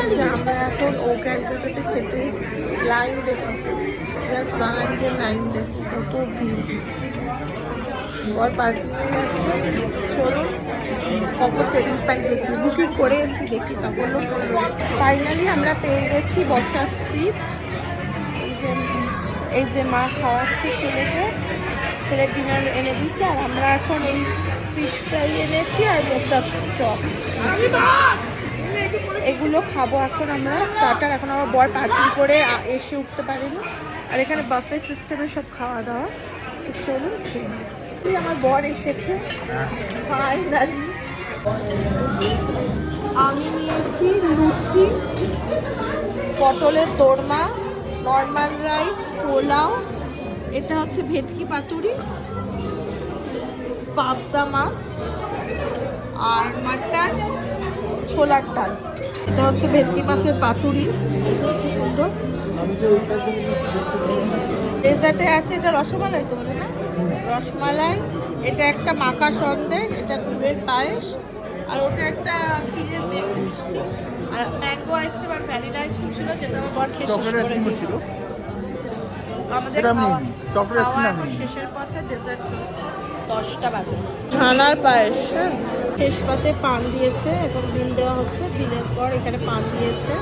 আচ্ছা, আমরা এখন ও ক্যালকাটাতে খেতে লাইন দেখো, জাস্ট বাঙালিদের লাইন দেখো কত ভিড়। বর পার্কিং আছে, চলুন কখন টেবিল পাই দেখি, বুকিং করে এসেছি দেখি তা বললো। ফাইনালি আমরা পেয়ে গেছি বসার সিট। এই যে মা খাওয়াচ্ছে ছেলেকে, ছেলের ডিনার এনে দিচ্ছে, আর আমরা এখন এই ফিশ ফ্রাই এনেছি আর মোটা চপ, এগুলো খাবো এখন আমরা। স্টার্টার এখন আমার বর পার্কিং করে এসে উঠতে পারেনি, আর এখানে বাফে সিস্টেমে সব খাওয়া দাওয়া। চলুন খেয়ে নিই। আমার বর এসেছে ফাইনালি। আমি নিয়েছি লুচি, পটলের দোরমা, নর্মাল রাইস, পোলাও, এটা হচ্ছে ভেটকি পাতুরি, পাবদা মাছ আর মাটন, ছোলার ডাল। এটা হচ্ছে ভেটকি মাছের পাতুরি, খুব সুন্দর। ডেজার্টে আছে এটা রসমালাই, তো বলে না রসমালাই, এটা একটা মাখা সন্দেশ, এটা গুড়ের পায়েস, আর ওটা একটা ক্ষীরের বেকড মিষ্টি, আর ম্যাঙ্গো আইসক্রিম আর ভ্যানিলা আইসক্রিম ছিল, যেটা আমার বর খেয়ে চকলেট আইসক্রিম ছিল। আমাদের খাওয়া এখন শেষের পথে, ডেজার্ট চলছে, 10টা বাজে। ছানার পায়েস, হ্যাঁ, শেষ পাতে পান দিয়েছে, এখন বিল দেওয়া হচ্ছে, বিলের পর এখানে পান দিয়েছে।